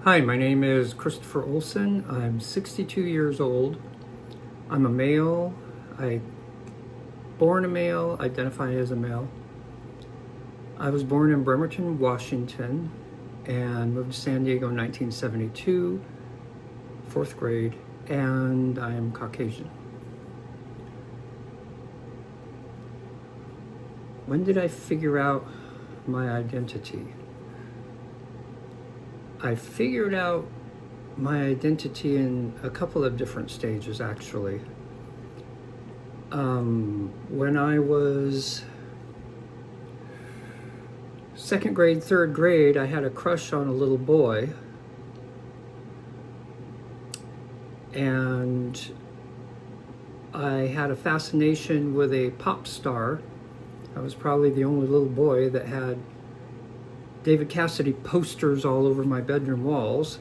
Hi, my name is Christopher Olson. I'm 62 years old. I'm a male. I born a male, identify as a male. I was born in Bremerton, Washington, and moved to San Diego in 1972, fourth grade, and I am Caucasian. When did I figure out my identity? I figured out my identity in a couple of different stages, actually. When I was second grade, third grade, I had a crush on a little boy, and I had a fascination with a pop star. I was probably the only little boy that had David Cassidy posters all over my bedroom walls,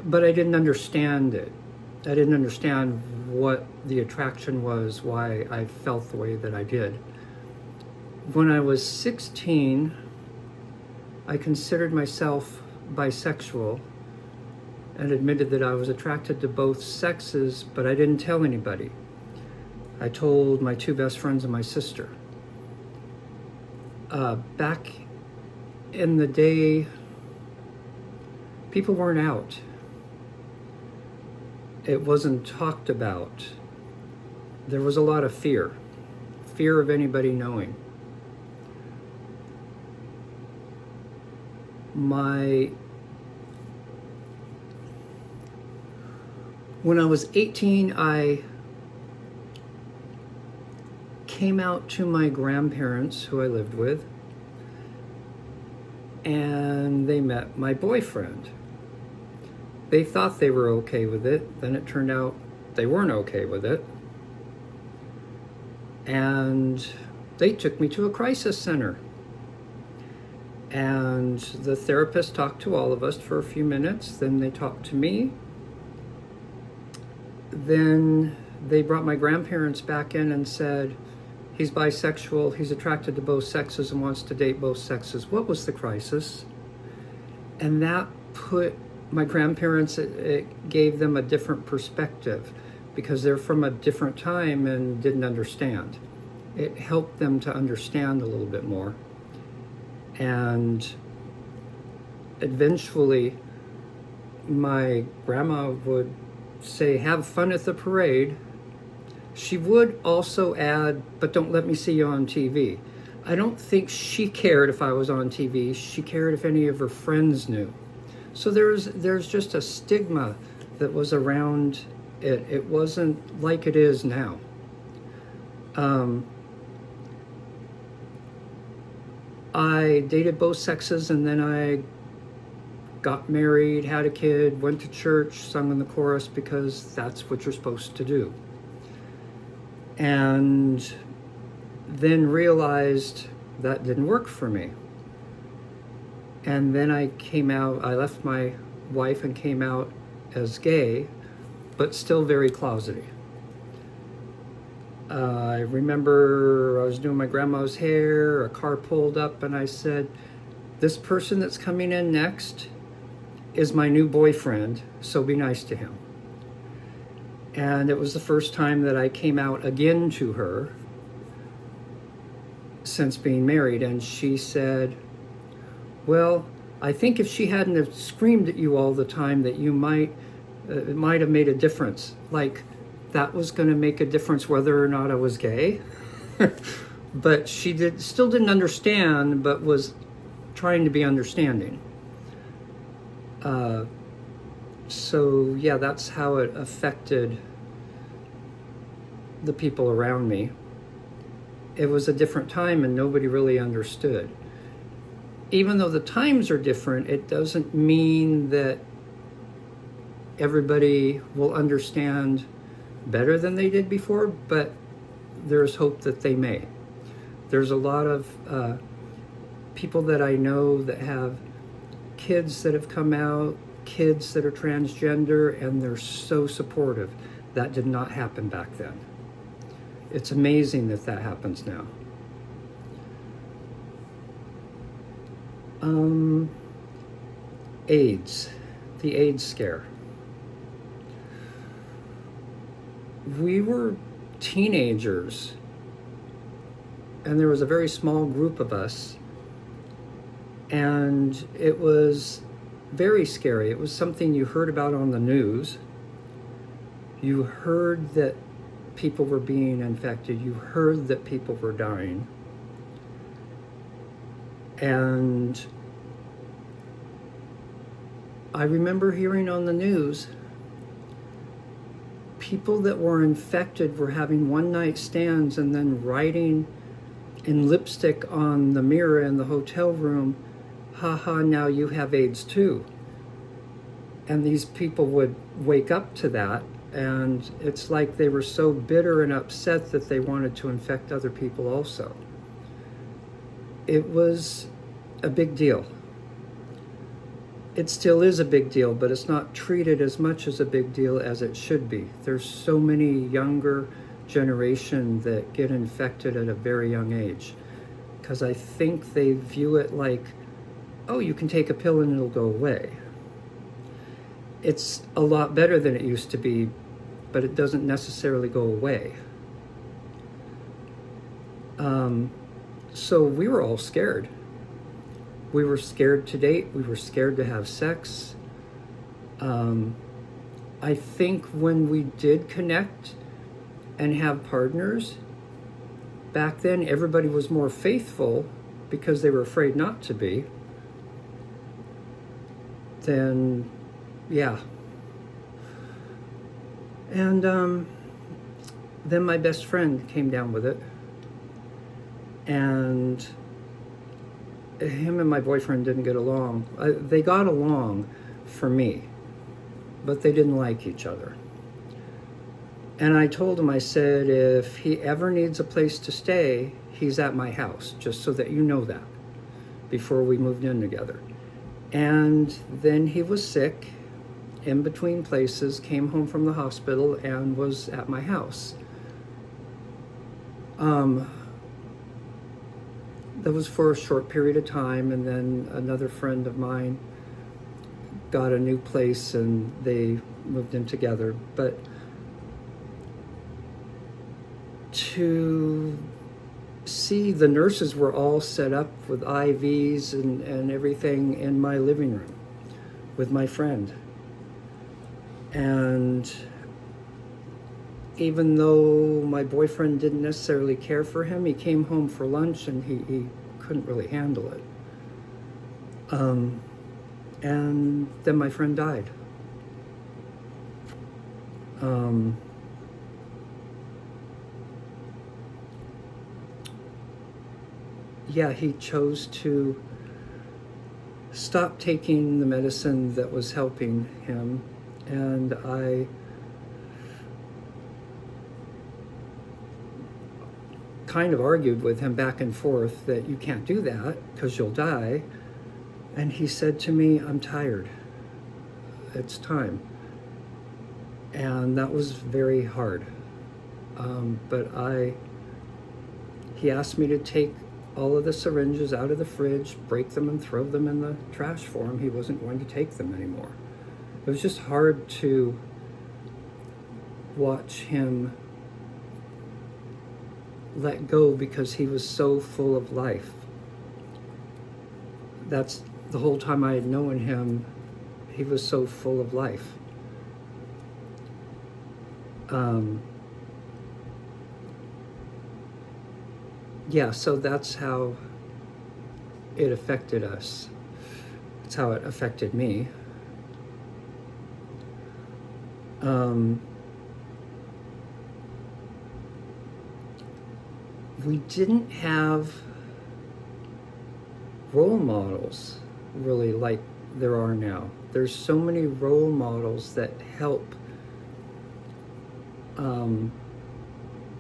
but I didn't understand it. I didn't understand what the attraction was, why I felt the way that I did. When I was 16, I considered myself bisexual and admitted that I was attracted to both sexes, but I didn't tell anybody. I told my two best friends and my sister. Back in the day, people weren't out. It wasn't talked about. There was a lot of fear of anybody knowing. When I was 18, I came out to my grandparents, who I lived with, and they met my boyfriend. They thought they were okay with it. Then it turned out they weren't okay with it. And they took me to a crisis center. And the therapist talked to all of us for a few minutes. Then they talked to me. Then they brought my grandparents back in and said, he's bisexual, he's attracted to both sexes and wants to date both sexes. What was the crisis? And that put my grandparents, it gave them a different perspective because they're from a different time and didn't understand. It helped them to understand a little bit more. And eventually, my grandma would say, have fun at the parade. She would also add, but don't let me see you on TV. I don't think she cared if I was on TV. She cared if any of her friends knew. So there's just a stigma that was around it. It wasn't like it is now. I dated both sexes, and then I got married, had a kid, went to church, sung in the chorus because that's what you're supposed to do. And then realized that didn't work for me. And then I left my wife and came out as gay, but still very closeted. I remember I was doing my grandma's hair, a car pulled up, and I said, this person that's coming in next is my new boyfriend, so be nice to him. And it was the first time that I came out again to her since being married. And she said, well, I think if she hadn't have screamed at you all the time that you it might have made a difference. Like that was going to make a difference whether or not I was gay. But she still didn't understand, but was trying to be understanding. So yeah, that's how it affected the people around me. It was a different time and nobody really understood. Even though the times are different, it doesn't mean that everybody will understand better than they did before, but there's hope that they may. There's a lot of people that I know that have kids that have come out, kids that are transgender, and they're so supportive. That did not happen back then. It's amazing that happens now. AIDS, the AIDS scare. We were teenagers, and there was a very small group of us, and it was very scary. It was something you heard about on the news. You heard that people were being infected. You heard that people were dying. And I remember hearing on the news people that were infected were having one-night stands and then writing in lipstick on the mirror in the hotel room, "Haha, now you have AIDS too." And these people would wake up to that, and it's like they were so bitter and upset that they wanted to infect other people also. It was a big deal. It still is a big deal, but it's not treated as much as a big deal as it should be. There's so many younger generation that get infected at a very young age, because I think they view it like, oh, you can take a pill and it'll go away. It's a lot better than it used to be, but it doesn't necessarily go away. So we were all scared. We were scared to date. We were scared to have sex. I think when we did connect and have partners, back then everybody was more faithful because they were afraid not to be. Then, yeah. And then my best friend came down with it. And him and my boyfriend didn't get along. They got along for me, but they didn't like each other. And I told him, I said, if he ever needs a place to stay, he's at my house, just so that you know that, before we moved in together. And then he was sick, in between places, came home from the hospital and was at my house. That was for a short period of time, and then another friend of mine got a new place and they moved in together. But to see the nurses were all set up with IVs and everything in my living room with my friend. And even though my boyfriend didn't necessarily care for him, he came home for lunch and he couldn't really handle it. And then my friend died. Yeah, he chose to stop taking the medicine that was helping him, and I kind of argued with him back and forth that you can't do that because you'll die. And he said to me, I'm tired. It's time. And that was very hard. But he asked me to take all of the syringes out of the fridge, break them and throw them in the trash for him. He wasn't going to take them anymore. It was just hard to watch him let go because he was so full of life. That's the whole time I had known him, he was so full of life. Yeah, so that's how it affected us. That's how it affected me. We didn't have role models really like there are now. There's so many role models that help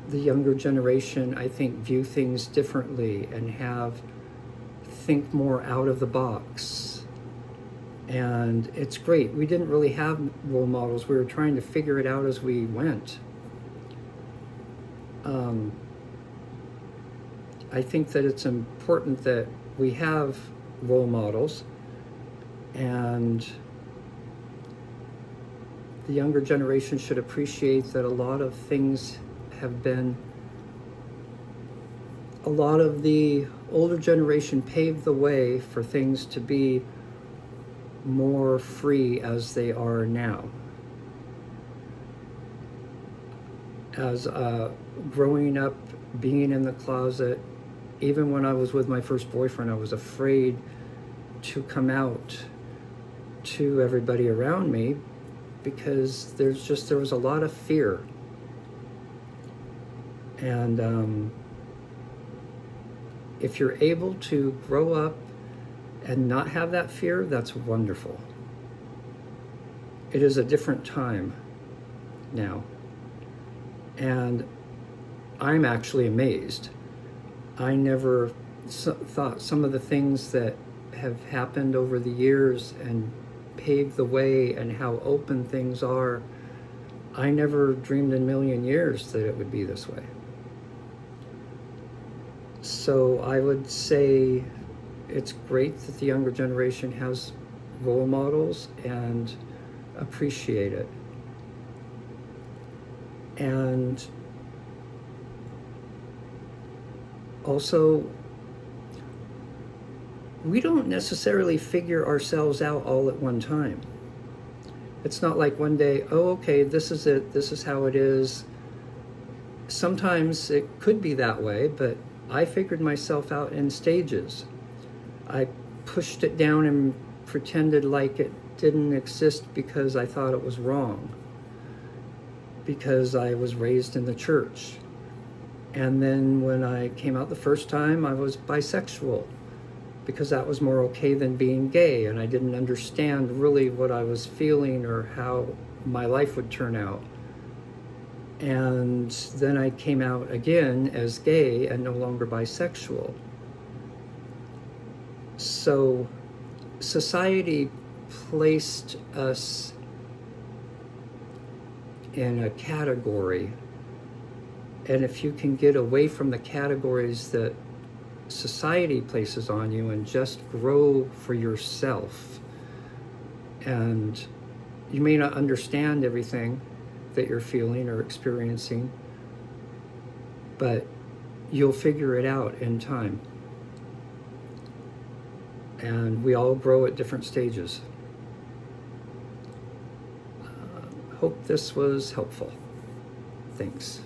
the younger generation, I think, view things differently and think more out of the box. And it's great. We didn't really have role models. We were trying to figure it out as we went. I think that it's important that we have role models And the younger generation should appreciate that a lot of things have been, a lot of the older generation paved the way for things to be more free as they are now. As growing up, being in the closet, even when I was with my first boyfriend, I was afraid to come out to everybody around me because there was a lot of fear. And if you're able to grow up and not have that fear, that's wonderful. It is a different time now. And I'm actually amazed. I never thought some of the things that have happened over the years and paved the way and how open things are, I never dreamed in a million years that it would be this way. So I would say it's great that the younger generation has role models and appreciate it. And also, we don't necessarily figure ourselves out all at one time. It's not like one day, oh, okay, this is it, this is how it is. Sometimes it could be that way, but I figured myself out in stages. I pushed it down and pretended like it didn't exist because I thought it was wrong, because I was raised in the church. And then when I came out the first time, I was bisexual because that was more okay than being gay, and I didn't understand really what I was feeling or how my life would turn out. And then I came out again as gay and no longer bisexual. So society placed us in a category, and if you can get away from the categories that society places on you and just grow for yourself, and you may not understand everything that you're feeling or experiencing, but you'll figure it out in time. And we all grow at different stages. Hope this was helpful. Thanks.